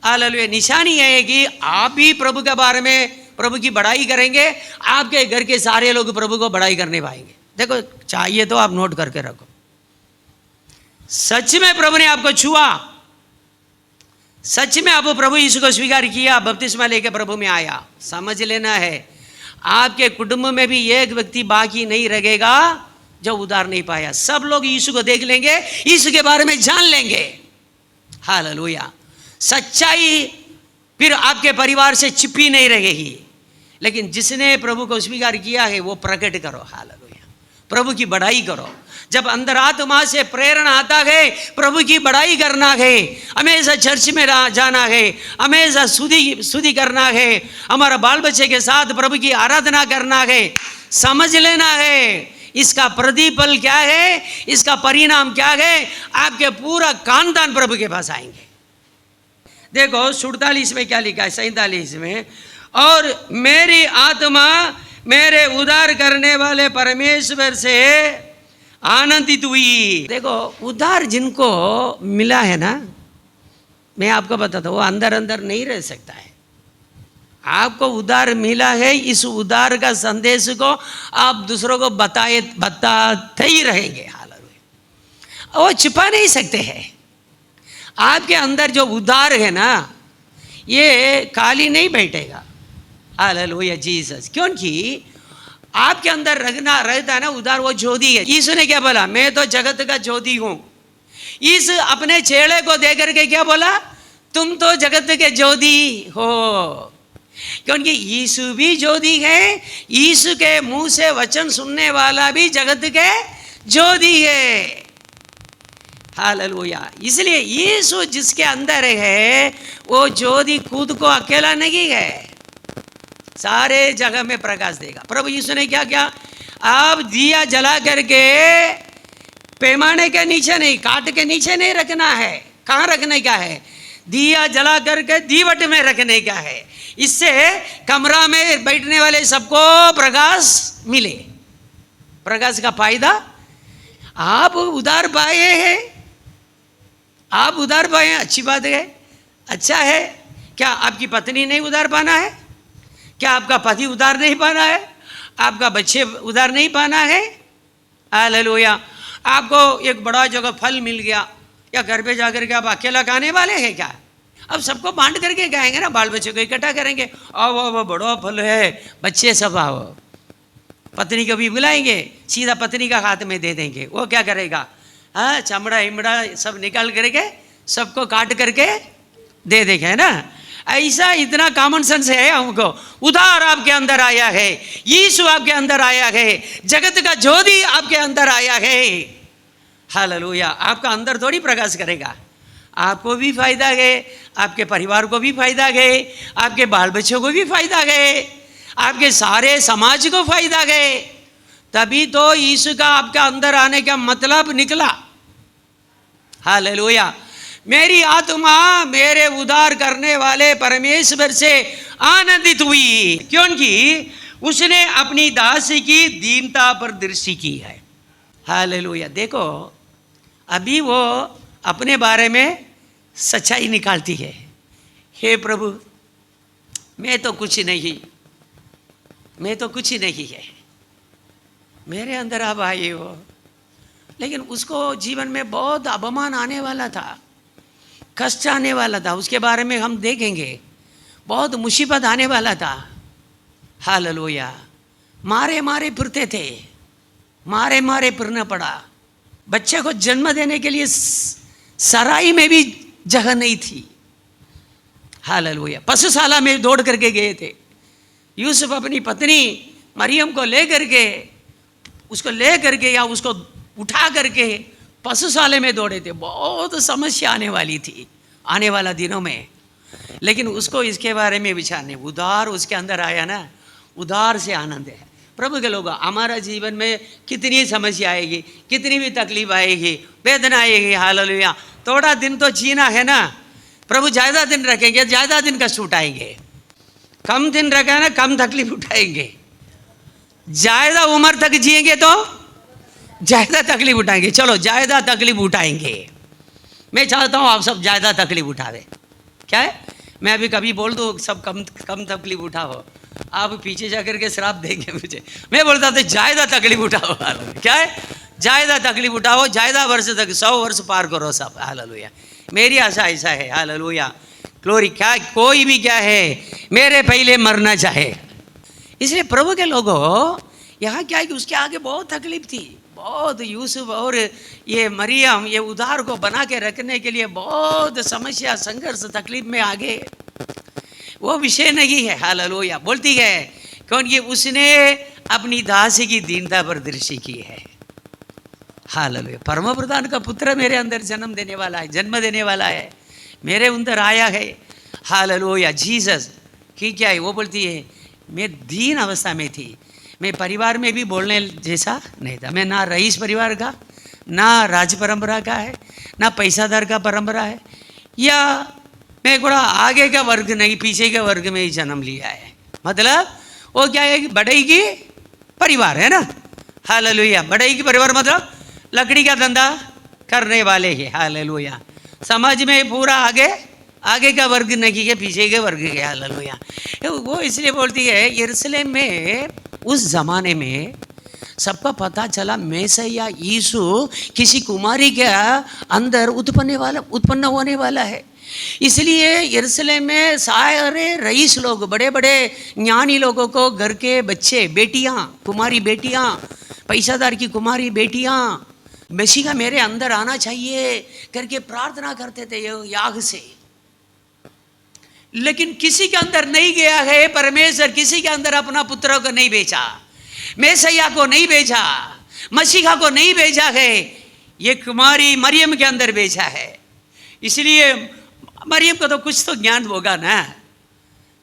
A: हालेलुया निशानी है कि आप भी प्रभु के बारे में प्रभु की बड़ाई करेंगे। आपके घर के सारे लोग प्रभु को बड़ाई करने पाएंगे। देखो, चाहिए तो आप नोट करके रखो। सच में प्रभु ने आपको छुआ, सच में आप प्रभु यीशु को स्वीकार किया, बपतिस्मा लेके प्रभु में आया, समझ लेना है, आपके कुटुंब में भी एक व्यक्ति बाकी नहीं रहेगा जो उधार नहीं पाया। सब लोग यीशु को देख लेंगे, यीशु के बारे में जान लेंगे। हालेलुया। सच्चाई फिर आपके परिवार से छिपी नहीं रहेगी। लेकिन जिसने प्रभु को स्वीकार किया है वो प्रकट करो। हालेलुया। प्रभु की बड़ाई करो। जब अंदर आत्मा से प्रेरणा आता है, प्रभु की बड़ाई करना है, हमेशा चर्च में जाना है, हमेशा स्तुति करना है, हमारा बाल बच्चे के साथ प्रभु की आराधना करना है, समझ लेना है इसका प्रतिफल क्या है, इसका परिणाम क्या है। आपके पूरा खानदान प्रभु के पास आएंगे। देखो 47 में क्या लिखा है, 47 में, और मेरी आत्मा मेरे उद्धार करने वाले परमेश्वर से आनंदित हुई। देखो, उद्धार जिनको मिला है ना, मैं आपको बताता हूँ, वो अंदर अंदर नहीं रह सकता है। आपको उद्धार मिला है, इस उद्धार का संदेश को आप दूसरों को बताते ही रहेंगे। हालेलुया। वो छुपा नहीं सकते हैं। आपके अंदर जो उदार है ना, ये खाली नहीं बैठेगा। Hallelujah Jesus. क्योंकि आपके अंदर रहता है ना उदार, वो ज्योति है। यीशु ने क्या बोला? मैं तो जगत का ज्योति हूं। यीशु अपने चेले को देकर के क्या बोला? तुम तो जगत के ज्योति हो। क्योंकि यीशु भी ज्योति है, यीशु के मुंह से वचन सुनने वाला भी जगत के ज्योति है। हालेलुया। इसलिए यीशु जिसके अंदर है वो ज्योति खुद को अकेला नहीं है, सारे जगह में प्रकाश देगा। प्रभु यीशु ने क्या किया? आप दिया जला करके पैमाने के नीचे नहीं, काट के नीचे नहीं रखना है। कहाँ रखने का है? दिया जला करके दीवट में रखने का है। इससे कमरा में बैठने वाले सबको प्रकाश मिले। प्रकाश का फायदा आप उधार पाए हैं, आप उधार पाए हैं, अच्छी बात है, अच्छा है। क्या आपकी पत्नी नहीं उधार पाना है? क्या आपका पति उधार नहीं पाना है? आपका बच्चे उधार नहीं पाना है? हालेलुया। आपको एक बड़ा जगह फल मिल गया, या घर पे जाकर के आप अकेला खाने वाले हैं क्या? अब सबको बांट करके खाएंगे ना, बाल बच्चों को इकट्ठा करेंगे। आओ वो बड़ा फल है, बच्चे सब आओ। पत्नी को भी बुलाएंगे, सीधा पत्नी का हाथ में दे देंगे। वो क्या करेगा? हाँ, चमड़ा हिमड़ा सब निकाल करके सबको काट करके दे देगा, है ना। ऐसा इतना कॉमन सेंस है हमको। उधार आपके अंदर आया है, यीशु आपके अंदर आया है, जगत का ज्योति आपके अंदर आया है। हालेलुया। आपका अंदर थोड़ी प्रकाश करेगा, आपको भी फायदा है, आपके परिवार को भी फायदा है, आपके बाल बच्चों को भी फायदा है, आपके सारे समाज को फायदा है। तभी तो यीशु का आपके अंदर आने का मतलब निकला। हालेलुया। मेरी आत्मा मेरे उद्धार करने वाले परमेश्वर से आनंदित हुई, क्योंकि उसने अपनी दासी की दीनता पर दृष्टि की है। हालेलुया। देखो, अभी वो अपने बारे में सच्चाई निकालती है। हे प्रभु, मैं तो कुछ नहीं, मैं तो कुछ नहीं है, मेरे अंदर आप आए हो। लेकिन उसको जीवन में बहुत अपमान आने वाला था, कष्ट आने वाला था, उसके बारे में हम देखेंगे। बहुत मुसीबत आने वाला था। हालेलुया। मारे मारे फिरते थे, मारे मारे फिरना पड़ा। बच्चे को जन्म देने के लिए सराई में भी जगह नहीं थी। हालेलुया। पशुशाला में दौड़ करके गए थे। यूसुफ अपनी पत्नी मरियम को ले करके, उसको ले करके या उसको उठा करके पशुशाला में दौड़े थे। बहुत समस्या आने वाली थी आने वाला दिनों में। लेकिन उसको इसके बारे में विचार नहीं, उधार उसके अंदर आया ना, उधार से आनंद है। प्रभु के लोग, हमारा जीवन में कितनी समस्या आएगी, कितनी भी तकलीफ आएगी, वेदना आएगी। हालेलुया। थोड़ा दिन तो जीना है ना। प्रभु ज़्यादा दिन रखेंगे, ज़्यादा दिन कष्ट उठाएंगे। कम दिन रखा ना, कम तकलीफ उठाएंगे। ज़्यादा उम्र तक जिएंगे तो ज़्यादा तकलीफ उठाएंगे। चलो, ज़्यादा तकलीफ उठाएंगे। मैं चाहता हूँ आप सब ज़्यादा तकलीफ उठावे। क्या है? मैं अभी कभी बोल दूँ सब कम कम तकलीफ उठाओ, आप पीछे जाकर के श्राप देंगे मुझे। मैं बोलता था ज़्यादा तकलीफ उठाओ। क्या है? ज़्यादा तकलीफ उठाओ, ज़्यादा वर्ष तक, 100 वर्ष पार करो सब। हालेलुया। मेरी आशा ऐसा है। हालेलुया। ग्लोरी। क्या कोई भी क्या है मेरे पहले मरना चाहे। इसलिए प्रभु के लोगों, यहाँ क्या है कि उसके आगे बहुत तकलीफ थी, बहुत। यूसुफ और ये मरियम, ये उधार को बना के रखने के लिए बहुत समस्या, संघर्ष, तकलीफ में आगे। वो विषय नहीं है। हालेलुया। बोलती है क्योंकि उसने अपनी दासी की दीनता पर दृष्टि की है। हालेलुया। परम प्रधान का पुत्र मेरे अंदर जन्म देने वाला है, जन्म देने वाला है, मेरे अंदर आया है। हालेलुया। जीसस की क्या है? वो बोलती है मैं दीन अवस्था में थी, मैं परिवार में भी बोलने जैसा नहीं था। मैं ना रईस परिवार का, ना राज परंपरा का है, ना पैसादार का परंपरा है, या मैं थोड़ा आगे का वर्ग नहीं, पीछे के वर्ग में ही जन्म लिया है। मतलब वो क्या है कि बढ़ई की परिवार है ना। हालेलुया। बढ़ई की परिवार मतलब लकड़ी का धंधा करने वाले हैं। हालेलुया। समाज में पूरा आगे का वर्ग नहीं है, पीछे के वर्ग है। हालेलुया। वो इसलिए बोलती है, यरूशलेम में उस जमाने में सबका पता चला मैसिया यीशु किसी कुमारी के अंदर उत्पन्न होने वाला है। इसलिए यरूशलेम में सारे रईस लोग, बड़े बड़े ज्ञानी लोगों को घर के बच्चे, बेटियां, कुमारी बेटियां, पैसादार की कुमारी बेटियां मसीहा मेरे अंदर आना चाहिए करके प्रार्थना करते थे याग से। लेकिन किसी के अंदर नहीं गया है परमेश्वर, किसी के अंदर अपना पुत्र को नहीं भेजा, मैसिया को नहीं भेजा, मसीहा को नहीं भेजा है, ये कुमारी मरियम के अंदर भेजा है। इसलिए मरियम को तो कुछ तो ज्ञान होगा ना।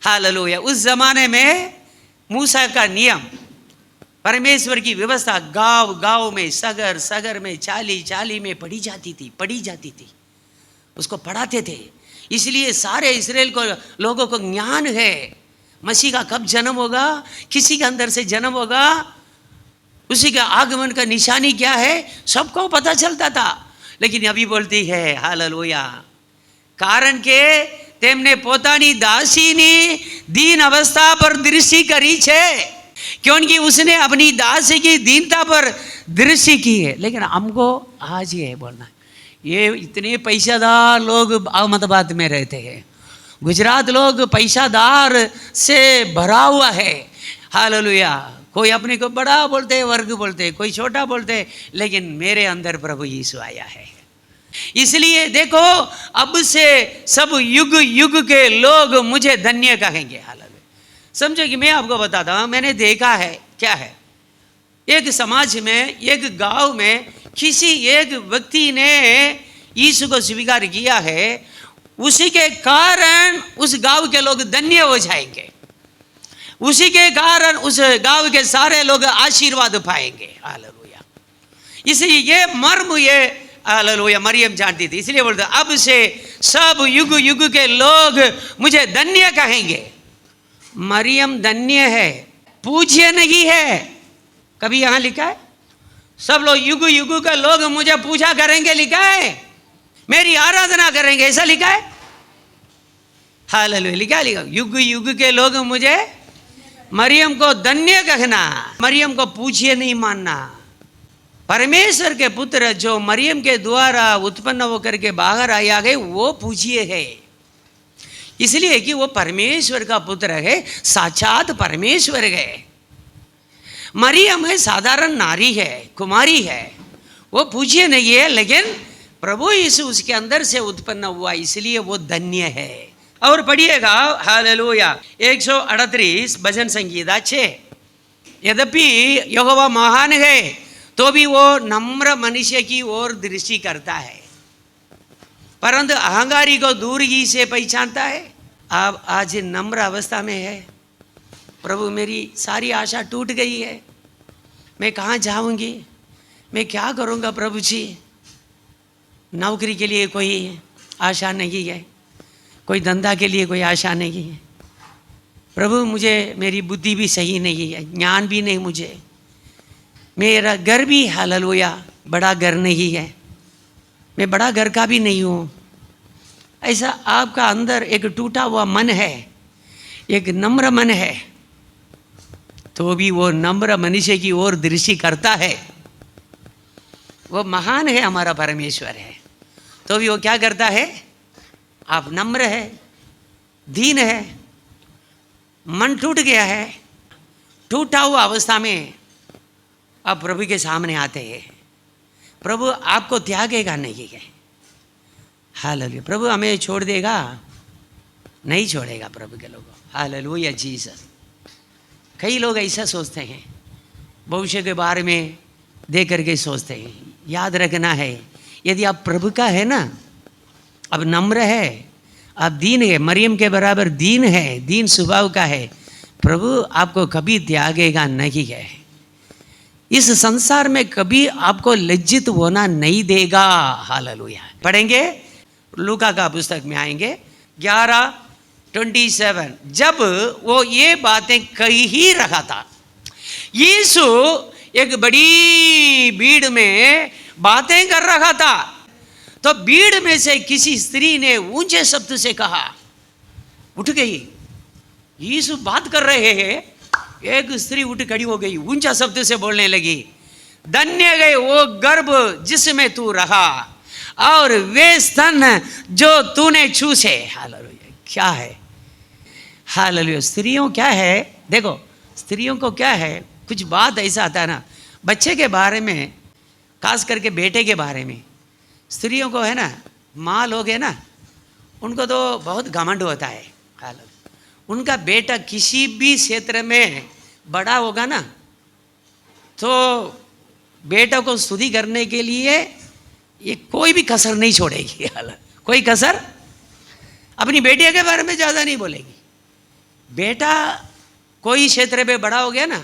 A: हालेलुया। उस जमाने में मूसा का नियम, परमेश्वर की व्यवस्था गांव गांव में, सगर सगर में, चाली चाली में पढ़ी जाती थी, उसको पढ़ाते थे। इसलिए सारे इस्राएल को लोगों को ज्ञान है मसीह का कब जन्म होगा, किसी के अंदर से जन्म होगा, उसी का आगमन का निशानी क्या है, सबको पता चलता था। लेकिन अभी बोलती है हालेलुया, कारण के तेमने પોતાની દાસીની दीन अवस्था पर दृष्टि करी છે, क्योंकि उसने अपनी दासी की दीनता पर दृष्टि की है। लेकिन हमको आज ये बोलना, ये इतने पैसादार लोग अहमदाबाद में रहते हैं, गुजरात लोग पैसादार से भरा हुआ है। हालेलुया। कोई अपने को बड़ा बोलते हैं, वर्ग बोलते हैं, कोई छोटा बोलते हैं, लेकिन मेरे अंदर प्रभु यीशु आया है। इसलिए देखो, अब से सब युग युग के लोग मुझे धन्य कहेंगे। हालेलुया। समझो कि मैं आपको बताता हूँ, मैंने देखा है क्या है, एक समाज में, एक गांव में किसी एक व्यक्ति ने यीशु को स्वीकार किया है, उसी के कारण उस गांव के लोग धन्य हो जाएंगे, उसी के कारण उस गांव के सारे लोग आशीर्वाद पाएंगे। हालेलुया। इसलिए ये मर्म ये हालेलुया मरियम जानती थी, इसलिए बोलते अब से सब युग युग के लोग मुझे धन्य कहेंगे। मरियम धन्य है, पूज्य नहीं है। कभी यहां लिखा है सब लोग युग युग के लोग मुझे पूजा करेंगे, लिखा है, मेरी आराधना करेंगे, ऐसा लिखा है। हालेलुया। लिखा युग युग के लोग मुझे, मरियम को धन्य कहना, मरियम को पूज्य नहीं मानना। परमेश्वर के पुत्र जो मरियम के द्वारा उत्पन्न होकर के बाहर आया गए, वो पूज्य है, इसलिए कि वो परमेश्वर का पुत्र है, साक्षात परमेश्वर है। मरियम है साधारण नारी है, कुमारी है, वो पूज्य नहीं है, लेकिन प्रभु यीशु उसके अंदर से उत्पन्न हुआ, इसलिए वो धन्य है। और पढ़िएगा हालेलुया 138 भजन संगीता 6। यद्यपि यहोवा महान है तो भी वो नम्र मनुष्य की ओर दृष्टि करता है, परंतु अहंकारी को दूर ही से पहचानता है। आप आज नम्र अवस्था में है, प्रभु मेरी सारी आशा टूट गई है, मैं कहाँ जाऊंगी, मैं क्या करूँगा प्रभु जी, नौकरी के लिए कोई आशा नहीं है, कोई धंधा के लिए कोई आशा नहीं है, प्रभु मुझे मेरी बुद्धि भी सही नहीं है, ज्ञान भी नहीं मुझे, मेरा घर भी हालेलुया बड़ा घर नहीं है, मैं बड़ा घर का भी नहीं हूँ। ऐसा आपका अंदर एक टूटा हुआ मन है, एक नम्र मन है, तो भी वो नम्र मनुष्य की ओर दृष्टि करता है। वो महान है, हमारा परमेश्वर है, तो भी वो क्या करता है, आप नम्र है, दीन है, मन टूट गया है, टूटा हुआ अवस्था में आप प्रभु के सामने आते हैं, प्रभु आपको त्यागेगा नहीं है। हालेलुया। प्रभु हमें छोड़ देगा नहीं, छोड़ेगा प्रभु के लोगों। Hallelujah Jesus. कई लोग ऐसा सोचते हैं, भविष्य के बारे में देख करके सोचते हैं। याद रखना है, यदि आप प्रभु का है ना, अब नम्र है, आप दीन है, मरियम के बराबर दीन है, दीन स्वभाव का है, प्रभु आपको कभी त्यागेगा नहीं है। इस संसार में कभी आपको लज्जित होना नहीं देगा। हालेलुया। पढ़ेंगे लूका का पुस्तक में आएंगे 11:27। जब वो ये बातें कही ही रहा था, यीशु एक बड़ी भीड़ में बातें कर रहा था, तो भीड़ में से किसी स्त्री ने ऊंचे शब्द से कहा, उठ गई, यीशु बात कर रहे हैं, एक स्त्री उठ खड़ी हो गई, ऊंचा शब्द से बोलने लगी, धन्य गए वो गर्भ जिसमें तू रहा और वे स्तन जो तूने चूसे। हालेलुया। क्या है? हालेलुया। स्त्रियों क्या है, देखो स्त्रियों को क्या है, कुछ बात ऐसा आता है ना, बच्चे के बारे में, खास करके बेटे के बारे में स्त्रियों को है ना, माँ लोग है ना, उनको तो बहुत घमंड होता है। हालेलुया। उनका बेटा किसी भी क्षेत्र में बड़ा होगा ना, तो बेटा को स्तुति करने के लिए ये कोई भी कसर नहीं छोड़ेगी। कोई कसर अपनी बेटिया के बारे में ज़्यादा नहीं बोलेगी। बेटा कोई क्षेत्र पे बड़ा हो गया ना,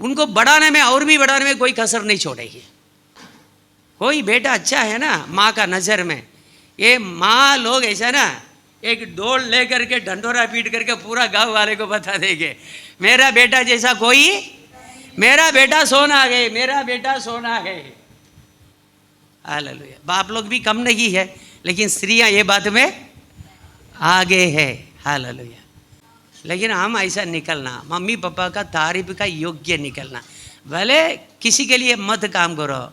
A: उनको बढ़ाने में और भी बढ़ाने में कोई कसर नहीं छोड़ेगी। कोई बेटा अच्छा है ना माँ का नज़र में, ये माँ लोग ऐसा ना एक डोल लेकर के ढंढोरा पीट करके पूरा गांव वाले को बता देंगे, मेरा बेटा जैसा कोई, मेरा बेटा सोना गए, मेरा बेटा सोना है। हालेलुया। बाप लोग भी कम नहीं है, लेकिन स्त्रियां ये बात में आगे है। हालेलुया। लेकिन हम ऐसा निकलना, मम्मी पापा का तारीफ का योग्य निकलना। भले किसी के लिए मत काम करो,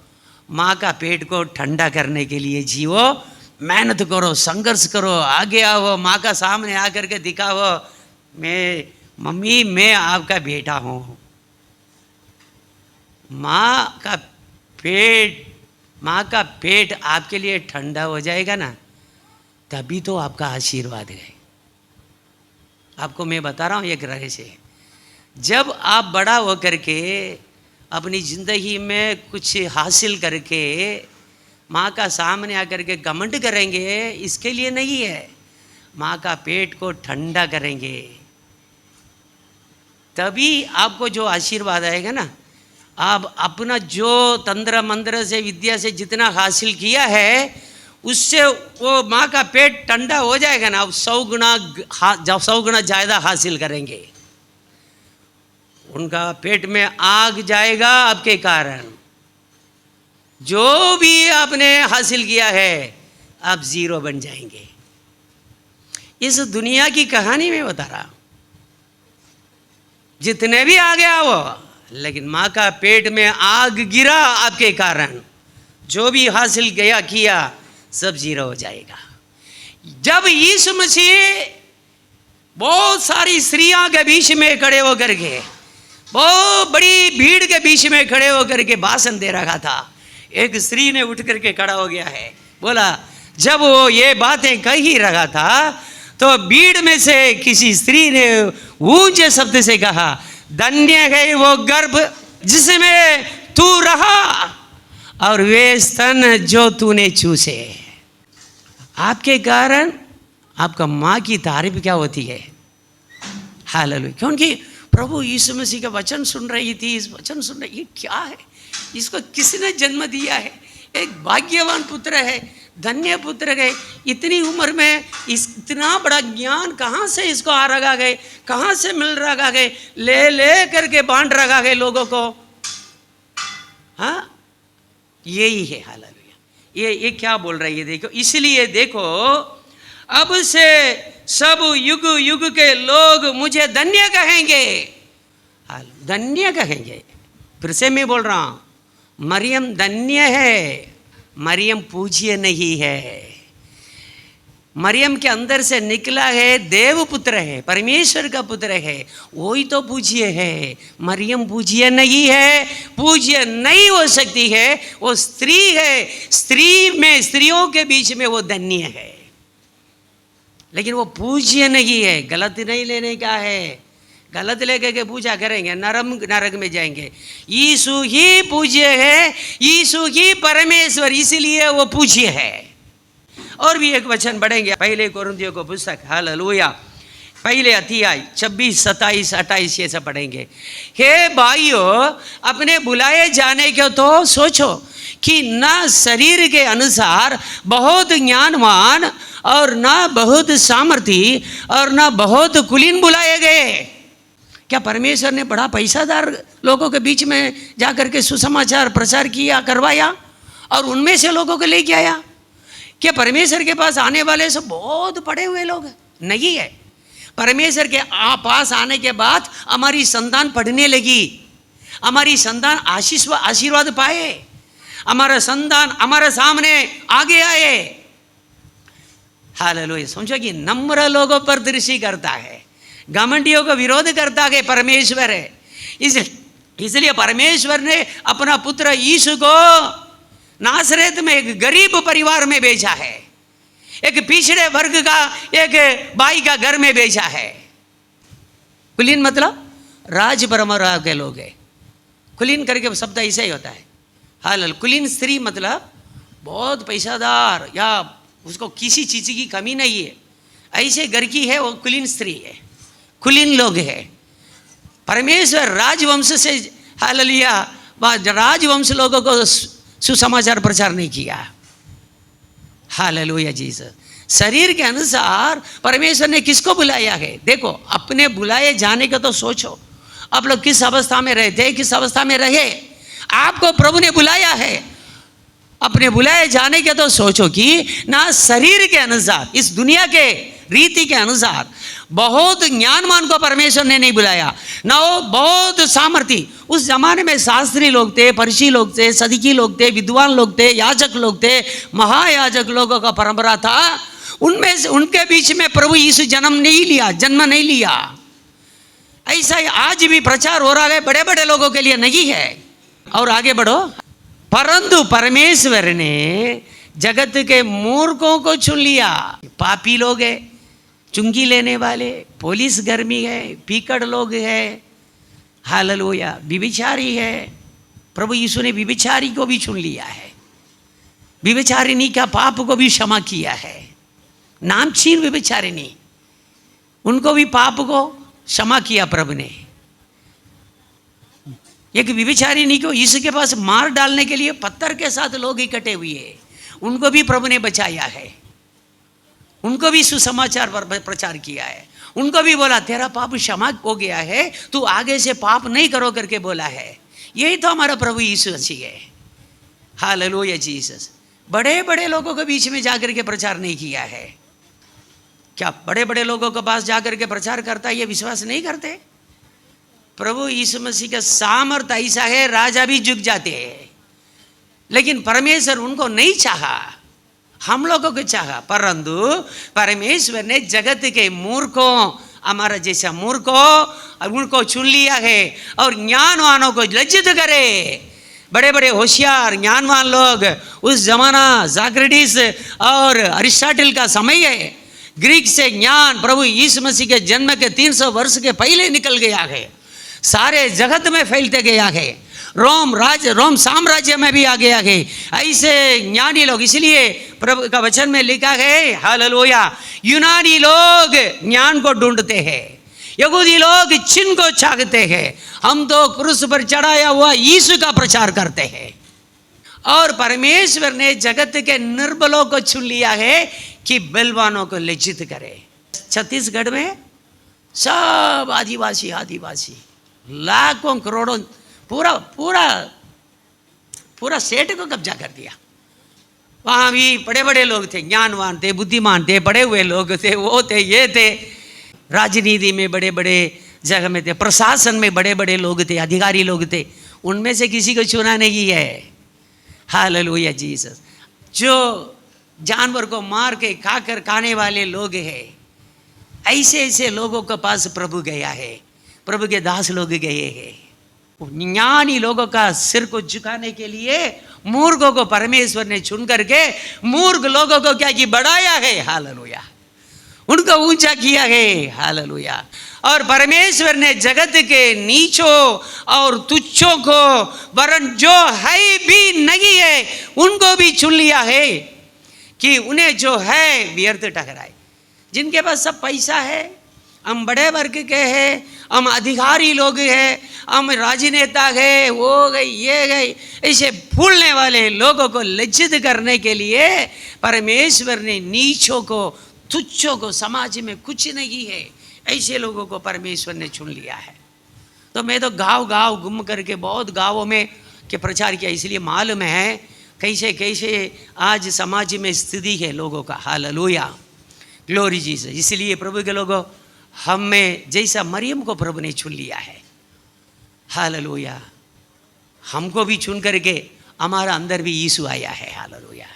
A: माँ का पेट को ठंडा करने के लिए जियो, मेहनत करो, संघर्ष करो, आगे आओ, माँ का सामने आकर के दिखाओ, मैं मम्मी मैं आपका बेटा हूँ। माँ का पेट आपके लिए ठंडा हो जाएगा ना, तभी तो आपका आशीर्वाद है। आपको मैं बता रहा हूँ एक रहस्य, जब आप बड़ा हो करके अपनी ज़िंदगी में कुछ हासिल करके माँ का सामने आकर के घमंड करेंगे, इसके लिए नहीं है, माँ का पेट को ठंडा करेंगे, तभी आपको जो आशीर्वाद आएगा ना। आप अपना जो तंत्र मंत्र से, विद्या से जितना हासिल किया है, उससे वो माँ का पेट ठंडा हो जाएगा ना, आप 100 गुना ज़्यादा हासिल करेंगे। उनका पेट में आग जाएगा आपके कारण, जो भी आपने हासिल किया है आप जीरो बन जाएंगे। इस दुनिया की कहानी में बता रहा हूं, जितने भी आगे आओ, लेकिन माँ का पेट में आग गिरा आपके कारण, जो भी हासिल किया सब जीरो हो जाएगा। जब यीशु मसीह बहुत सारी स्त्रियों के बीच में खड़े होकर के, बहुत बड़ी भीड़ के बीच में खड़े होकर के भाषण दे रहा था, एक स्त्री ने उठ करके खड़ा हो गया है, बोला, जब वो ये बातें कह ही रहा था तो भीड़ में से किसी स्त्री ने ऊंचे शब्द से कहा, धन्य है वो गर्भ जिसमें तू रहा और वे स्तन जो तूने चूसे। आपके कारण आपका माँ की तारीफ क्या होती है। हालेलुया। क्योंकि प्रभु यीशु मसीह का वचन सुन रही थी, इस वचन सुन रही, ये क्या है, इसको किसने जन्म दिया है, एक भाग्यवान पुत्र है, धन्य पुत्र है, इतनी उम्र में इतना बड़ा ज्ञान कहाँ से इसको आ रखा गए, कहाँ से मिल रखा गए, ले करके बांट रखा गए लोगों को। हाँ, यही है। हालेलुया। ये क्या बोल रही है देखो, इसलिए देखो, अब से सब युग युग के लोग मुझे धन्य कहेंगे। धन्य कहेंगे। फिर से मैं बोल रहा हूं, मरियम धन्य है, मरियम पूज्य नहीं है। मरियम के अंदर से निकला है देव पुत्र है, परमेश्वर का पुत्र है, वही तो पूज्य है। मरियम पूज्य नहीं है, पूज्य नहीं हो सकती है, वो स्त्री है, स्त्री में, स्त्रियों के बीच में वो धन्य है, लेकिन वो पूज्य नहीं है। गलत नहीं लेने का है, गलत लेके के पूजा करेंगे नरक में जाएंगे। यीशु ही पूज्य है, यीशु ही परमेश्वर, इसीलिए वो पूज्य है। और भी एक वचन पढ़ेंगे, पहले कोरिन्थियों को पुस्तक, हालेलुया, पहले अध्याय 26, 27, 28 ये सब पढ़ेंगे। हे भाइयों, अपने बुलाए जाने को तो सोचो कि न शरीर के अनुसार बहुत ज्ञानवान और न बहुत सामर्थी और न बहुत कुलीन बुलाए गए। क्या परमेश्वर ने बड़ा पैसादार लोगों के बीच में जाकर के सुसमाचार प्रचार किया, करवाया और उनमें से लोगों को लेके आया? क्या परमेश्वर के पास आने वाले सब बहुत पढ़े हुए लोग नहीं है? परमेश्वर के पास आने के बाद हमारी संतान पढ़ने लगी, हमारी संतान आशीर्वाद पाए, हमारा संतान हमारे सामने आगे आए। हालेलुया। समझो कि नम्र लोगों पर दृष्टि करता है, घमंडियों को विरोध करता है परमेश्वर है। इसलिए परमेश्वर ने अपना पुत्र यीशु को नासरेत में एक गरीब परिवार में भेजा है, एक पिछड़े वर्ग का एक भाई का घर में भेजा है। कुलीन मतलब राज परंपरा के लोग है। कुलीन करके शब्द ऐसा ही होता है। हाल कुलीन स्त्री मतलब बहुत पैसादार या उसको किसी चीज़ की कमी नहीं है, ऐसे घर की है वो कुलीन स्त्री है, कुलीन लोग है। परमेश्वर राजवंश से हालेलुया राजवंश लोगों को सुसमाचार प्रचार नहीं किया। Hallelujah Jesus. शरीर के अनुसार परमेश्वर ने किसको बुलाया है? देखो अपने बुलाए जाने का तो सोचो, आप लोग किस अवस्था में रहते, किस अवस्था में रहे, आपको प्रभु ने बुलाया है। अपने बुलाए जाने के तो सोचो कि ना शरीर के अनुसार, इस दुनिया के रीति के अनुसार बहुत ज्ञानवान को परमेश्वर ने नहीं बुलाया, ना वो बहुत सामर्थी। उस जमाने में शास्त्री लोग थे, फरीसी लोग थे, सदीकी लोग थे, विद्वान लोग थे, याजक लोग थे, महायाजक लोगों का परंपरा था। उनमें से उनके बीच में प्रभु यीशु जन्म नहीं लिया। ऐसा ही आज भी प्रचार हो रहा है, बड़े बड़े लोगों के लिए नहीं है। और आगे बढ़ो। परंतु परमेश्वर ने जगत के मूर्खों को चुन लिया। पापी लोग है, चुंगी लेने वाले, पुलिस गर्मी है, पीकड़ लोग है, हालेलुया व्यभिचारी है। प्रभु यीशु ने व्यभिचारी को भी चुन लिया है, व्यभिचारिणी का पाप को भी क्षमा किया है। नामचीन व्यभिचारिणी, उनको भी पाप को क्षमा किया प्रभु ने। एक व्यभिचारिणी को यीशु के पास मार डालने के लिए पत्थर के साथ लोग इकट्ठे हुए, उनको भी प्रभु ने बचाया है, उनको भी सुसमाचार प्रचार किया है। उनको भी बोला तेरा पाप क्षमा हो गया है, तू आगे से पाप नहीं करो करके बोला है। यही तो हमारा प्रभु यीशु मसीह है। Hallelujah Jesus. बड़े बड़े लोगों के बीच में जाकर के प्रचार नहीं किया है। क्या बड़े बड़े लोगों के पास जाकर के प्रचार करता है ये विश्वास नहीं करते? प्रभु यीशु मसीह का सामर्थ ऐसा है, राजा भी झुक जाते हैं। लेकिन परमेश्वर उनको नहीं चाहा, हम लोगों को चाहा। परंतु परमेश्वर ने जगत के मूर्खों, हमारा जैसा मूर्खों, उनको चुन लिया है और ज्ञानवानों को लज्जित करे। बड़े बड़े होशियार ज्ञानवान लोग, उस जमाना सॉक्रेटिस और अरिस्टोटल का समय है। ग्रीक से ज्ञान प्रभु यीशु मसीह के जन्म के 300 वर्ष के पहले निकल गया है, सारे जगत में फैलते गया है, रोम साम्राज्य में भी आ गया है ऐसे ज्ञानी लोग। इसलिए प्रभु का वचन में लिखा है हालेलुया, यूनानी लोग ज्ञान को ढूंढते हैं, यहूदी लोग चिन्ह को चाहते हैं, हम तो क्रूस पर चढ़ाया हुआ यीशु का प्रचार करते हैं। और परमेश्वर ने जगत के निर्बलों को चुन लिया है कि बलवानों को लज्जित करे। छत्तीसगढ़ में सब आदिवासी लाखों करोड़ों पूरा सेठ को कब्जा कर दिया। वहाँ भी बड़े बड़े लोग थे, ज्ञानवान थे, बुद्धिमान थे, पढ़े हुए लोग थे, वो थे, ये थे। राजनीति में बड़े बड़े जगह में थे, प्रशासन में बड़े बड़े लोग थे, अधिकारी लोग थे, उनमें से किसी को चुना नहीं है। Hallelujah Jesus. जो जानवर को मार के खाकर खाने वाले लोग हैं, ऐसे ऐसे लोगों के पास प्रभु गया है, प्रभु के दास लोग गए हैं। ज्ञानी लोगों का सिर को झुकाने के लिए मूर्खों को परमेश्वर ने चुन करके मूर्ख लोगों को क्या की बढ़ाया है। हालेलुया, उनको ऊंचा किया है। हालेलुया। और परमेश्वर ने जगत के नीचों और तुच्छों को, वरन जो है भी नहीं है उनको भी चुन लिया है कि उन्हें जो है व्यर्थ ठहराए। जिनके पास सब पैसा है, हम बड़े वर्ग के हैं, हम अधिकारी लोग हैं, हम राजनेता है, वो गए ये गए, ऐसे फूलने वाले लोगों को लज्जित करने के लिए परमेश्वर ने नीचों को, तुच्छों को, समाज में कुछ नहीं है ऐसे लोगों को परमेश्वर ने चुन लिया है। तो मैं तो गांव घूम करके बहुत गांवों में के प्रचार किया, इसलिए मालूम है कैसे कैसे आज समाज में स्थिति है लोगों का। Hallelujah, glory Jesus. इसलिए प्रभु के लोगों, हम में जैसा मरियम को प्रभु ने चुन लिया है, हालेलुया, हमको भी चुन करके हमारा अंदर भी यीशु आया है, हालेलुया।